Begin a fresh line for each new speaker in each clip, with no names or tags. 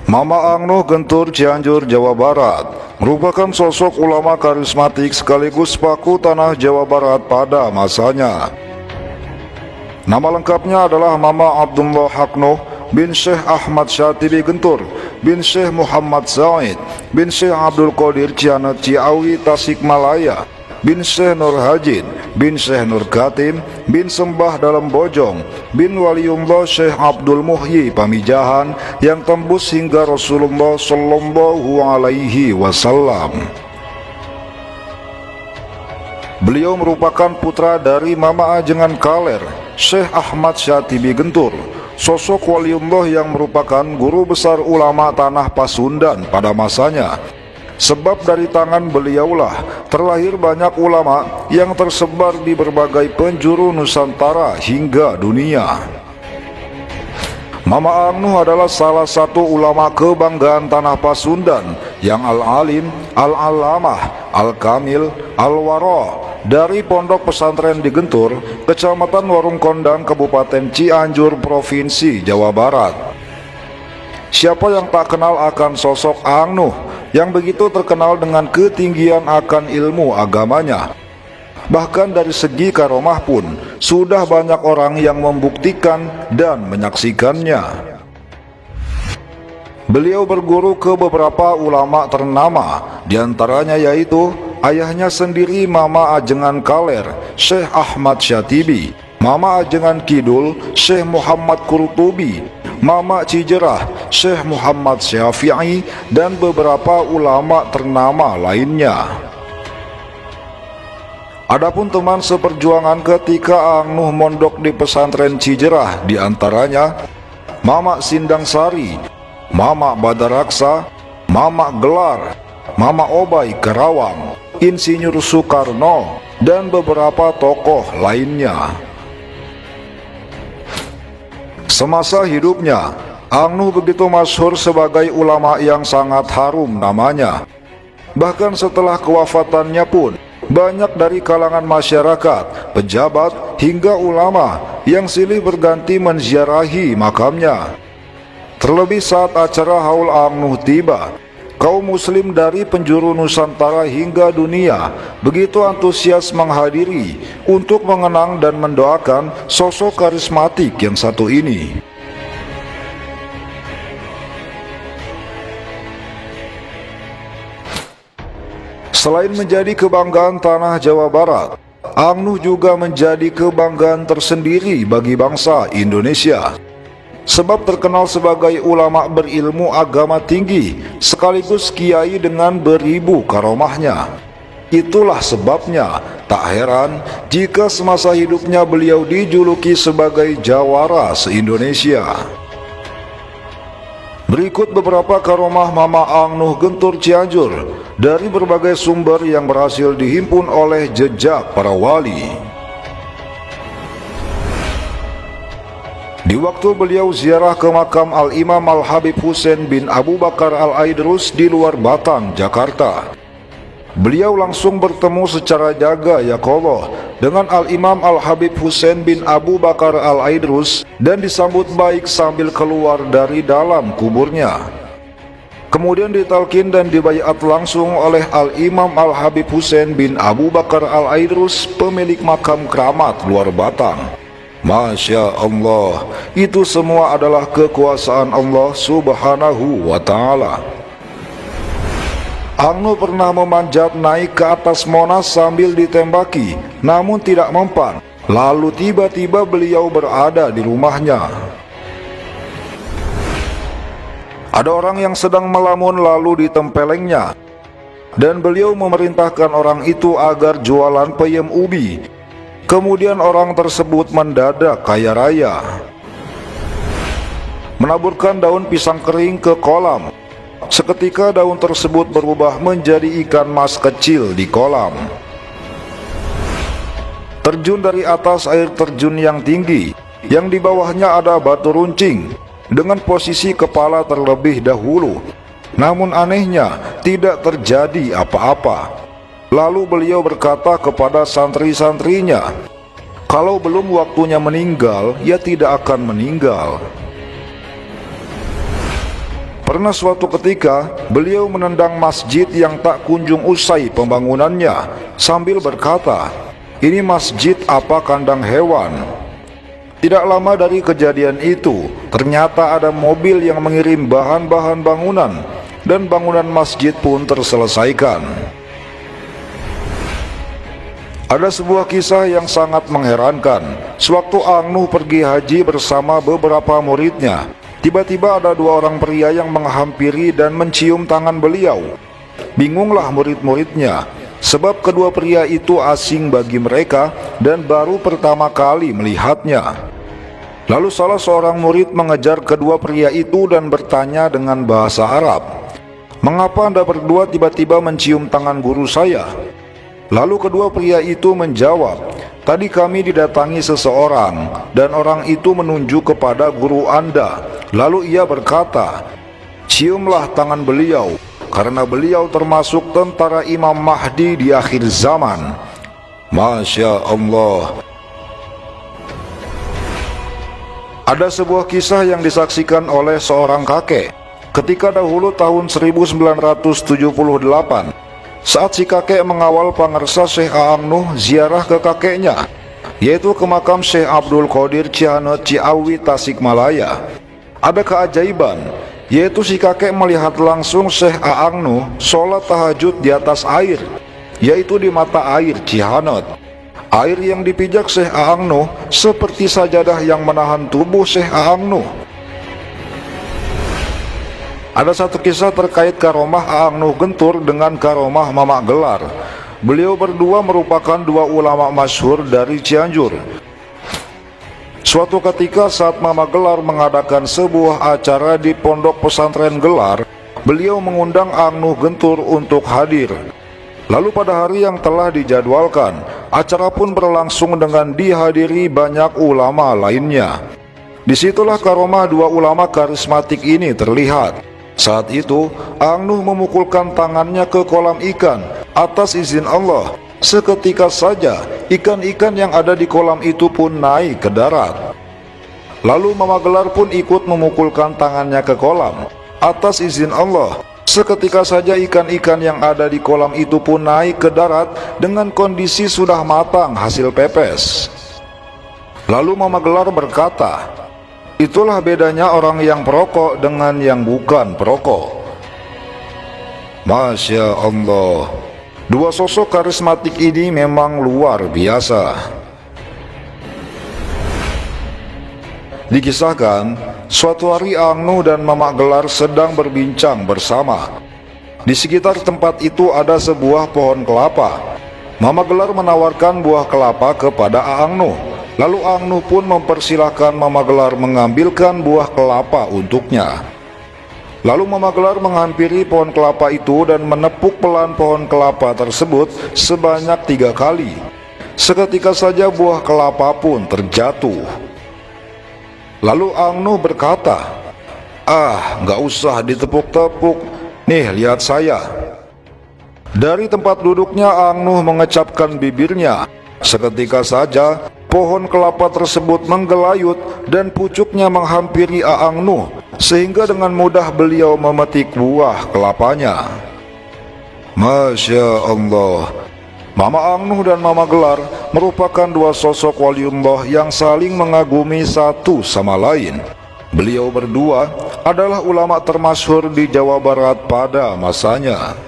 Mama Angnuh Gentur Cianjur, Jawa Barat merupakan sosok ulama karismatik sekaligus paku tanah Jawa Barat pada masanya. Nama lengkapnya adalah Mama Abdullah Haknuh bin Syekh Ahmad Syatibi Gentur bin Syekh Muhammad Zaid bin Syekh Abdul Qadir Cianet Ciawi Tasikmalaya bin Syekh Nur Hajin bin Syekh Nur Katim bin Sembah Dalam Bojong bin Waliullah Syekh Abdul Muhyi Pamijahan yang tembus hingga Rasulullah Shallallahu Alaihi Wasallam. Beliau merupakan putra dari Mama Ajengan Kaler, Syekh Ahmad Syatibi Gentur, sosok waliullah yang merupakan guru besar ulama tanah Pasundan pada masanya. Sebab dari tangan beliaulah terlahir banyak ulama yang tersebar di berbagai penjuru Nusantara hingga dunia. Mama Angnuh adalah salah satu ulama kebanggaan tanah Pasundan yang al-alim, al-alamah, al-kamil, al-waro dari Pondok Pesantren di Gentur, Kecamatan Warung Kondang, Kabupaten Cianjur, Provinsi Jawa Barat. Siapa yang tak kenal akan sosok Angnuh yang begitu terkenal dengan ketinggian akan ilmu agamanya? Bahkan dari segi karomah pun sudah banyak orang yang membuktikan dan menyaksikannya. Beliau berguru ke beberapa ulama ternama, diantaranya yaitu ayahnya sendiri Mama Ajengan Kaler, Syekh Ahmad Syatibi, Mama Ajengan Kidul, Syekh Muhammad Qurtubi, Mama Cijerah, Syekh Muhammad Syafi'i, dan beberapa ulama ternama lainnya. Adapun teman seperjuangan ketika Angnuh mondok di pesantren Cijerah, diantaranya Mama Sindang Sari, Mama Badaraksa, Mama Gelar, Mama Obai Karawang, Insinyur Soekarno, dan beberapa tokoh lainnya. Semasa hidupnya, Angnuh begitu masyhur sebagai ulama yang sangat harum namanya. Bahkan setelah kewafatannya pun, banyak dari kalangan masyarakat, pejabat, hingga ulama yang silih berganti menziarahi makamnya. Terlebih saat acara Haul Angnuh tiba, kaum muslim dari penjuru Nusantara hingga dunia begitu antusias menghadiri untuk mengenang dan mendoakan sosok karismatik yang satu ini. Selain menjadi kebanggaan tanah Jawa Barat, Angnuh juga menjadi kebanggaan tersendiri bagi bangsa Indonesia. Sebab terkenal sebagai ulama berilmu agama tinggi, sekaligus kiai dengan beribu karomahnya. Itulah sebabnya tak heran jika semasa hidupnya beliau dijuluki sebagai jawara se-Indonesia. Berikut beberapa karomah Mama Angnuh Gentur Cianjur dari berbagai sumber yang berhasil dihimpun oleh jejak para wali. Di waktu beliau ziarah ke makam Al-Imam Al-Habib Husain bin Abu Bakar Al-Aidrus di luar Batang, Jakarta, beliau langsung bertemu secara jaga yakollah dengan Al-Imam Al-Habib Husain bin Abu Bakar Al-Aidrus dan disambut baik sambil keluar dari dalam kuburnya. Kemudian ditalkin dan dibaiat langsung oleh Al-Imam Al-Habib Husain bin Abu Bakar Al-Aidrus, pemilik makam keramat luar Batang. Masya Allah, itu semua adalah kekuasaan Allah Subhanahu wa Ta'ala. Angnuh pernah memanjat naik ke atas Monas sambil ditembaki, namun tidak mempan. Lalu tiba-tiba beliau berada di rumahnya. Ada orang yang sedang melamun lalu ditempelengnya, dan beliau memerintahkan orang itu agar jualan peyem ubi. Kemudian orang tersebut mendadak kaya raya, menaburkan daun pisang kering ke kolam. Seketika daun tersebut berubah menjadi ikan mas kecil di kolam. Terjun dari atas air terjun yang tinggi, yang di bawahnya ada batu runcing, dengan posisi kepala terlebih dahulu. Namun anehnya tidak terjadi apa-apa. Lalu beliau berkata kepada santri-santrinya, kalau belum waktunya meninggal, ya tidak akan meninggal. Pernah suatu ketika, beliau menendang masjid yang tak kunjung usai pembangunannya sambil berkata, "Ini masjid apa kandang hewan?" Tidak lama dari kejadian itu, ternyata ada mobil yang mengirim bahan-bahan bangunan, dan bangunan masjid pun terselesaikan. Ada sebuah kisah yang sangat mengherankan. Sewaktu Ang Nuh pergi haji bersama beberapa muridnya, tiba-tiba ada dua orang pria yang menghampiri dan mencium tangan beliau. Bingunglah murid-muridnya, sebab kedua pria itu asing bagi mereka dan baru pertama kali melihatnya. Lalu salah seorang murid mengejar kedua pria itu dan bertanya dengan bahasa Arab, "Mengapa Anda berdua tiba-tiba mencium tangan guru saya?" Lalu kedua pria itu menjawab, "Tadi kami didatangi seseorang, dan orang itu menunjuk kepada guru Anda. Lalu ia berkata, 'Ciumlah tangan beliau, karena beliau termasuk tentara Imam Mahdi di akhir zaman.'" Masya Allah. Ada sebuah kisah yang disaksikan oleh seorang kakek. Ketika dahulu tahun 1978, saat si kakek mengawal pangarsa Syekh Ang Nuh ziarah ke kakeknya, yaitu ke makam Syekh Abdul Qadir Cihanut Ciawi Tasikmalaya. Ada keajaiban, yaitu si kakek melihat langsung Syekh Ang Nuh sholat tahajud di atas air, yaitu di mata air Cihanut. Air yang dipijak Syekh Ang Nuh seperti sajadah yang menahan tubuh Syekh Ang Nuh. Ada satu kisah terkait karomah Ang Nuh Gentur dengan karomah Mamak Gelar. Beliau berdua merupakan dua ulama masyhur dari Cianjur. Suatu ketika saat Mamak Gelar mengadakan sebuah acara di pondok pesantren Gelar, beliau mengundang Ang Nuh Gentur untuk hadir. Lalu pada hari yang telah dijadwalkan, acara pun berlangsung dengan dihadiri banyak ulama lainnya. Disitulah karomah dua ulama karismatik ini terlihat. Saat itu, Ang Nuh memukulkan tangannya ke kolam ikan atas izin Allah. Seketika saja, ikan-ikan yang ada di kolam itu pun naik ke darat. Lalu Mamak Gelar pun ikut memukulkan tangannya ke kolam atas izin Allah. Seketika saja ikan-ikan yang ada di kolam itu pun naik ke darat dengan kondisi sudah matang hasil pepes. Lalu Mamak Gelar berkata, "Itulah bedanya orang yang perokok dengan yang bukan perokok." Masya Allah. Dua sosok karismatik ini memang luar biasa. Dikisahkan, suatu hari Ang Nuh dan Mamak Gelar sedang berbincang bersama. Di sekitar tempat itu ada sebuah pohon kelapa. Mamak Gelar menawarkan buah kelapa kepada Ang Nuh. Lalu Ang Nuh pun mempersilahkan Mamak Gelar mengambilkan buah kelapa untuknya. Lalu Mamak Gelar menghampiri pohon kelapa itu dan menepuk pelan pohon kelapa tersebut sebanyak 3 kali. Seketika saja buah kelapa pun terjatuh. Lalu Ang Nuh berkata, "Gak usah ditepuk-tepuk, nih lihat saya." Dari tempat duduknya Ang Nuh mengecapkan bibirnya. Seketika saja pohon kelapa tersebut menggelayut dan pucuknya menghampiri Ang Nuh, sehingga dengan mudah beliau memetik buah kelapanya. Masya Allah. Mama Ang Nuh dan Mamak Gelar merupakan dua sosok waliullah yang saling mengagumi satu sama lain. Beliau berdua adalah ulama termasyhur di Jawa Barat pada masanya.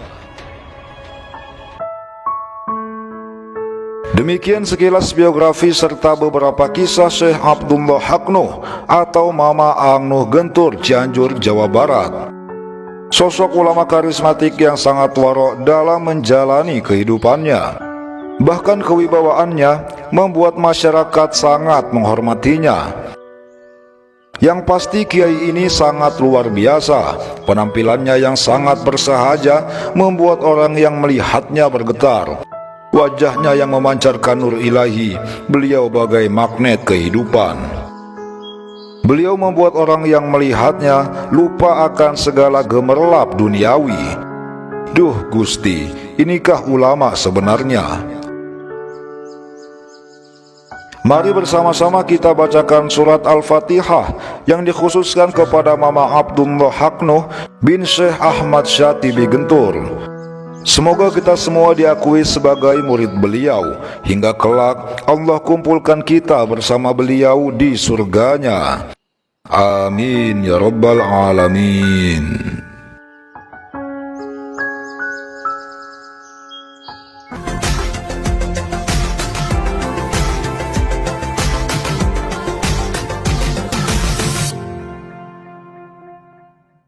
Demikian sekilas biografi serta beberapa kisah Syekh Abdullah Haq Nuh atau Mama Ang Nuh Gentur, Cianjur, Jawa Barat. Sosok ulama karismatik yang sangat warok dalam menjalani kehidupannya. Bahkan kewibawaannya membuat masyarakat sangat menghormatinya. Yang pasti kiai ini sangat luar biasa. Penampilannya yang sangat bersahaja membuat orang yang melihatnya bergetar. Wajahnya yang memancarkan nur ilahi, beliau bagai magnet kehidupan. Beliau membuat orang yang melihatnya lupa akan segala gemerlap duniawi. Duh Gusti, inikah ulama sebenarnya? Mari bersama-sama kita bacakan surat Al-Fatihah yang dikhususkan kepada Mama Abdullah Haknuh bin Syekh Ahmad Syatibi Gentur. Semoga kita semua diakui sebagai murid beliau, hingga kelak Allah kumpulkan kita bersama beliau di surganya. Amin ya rabbal alamin.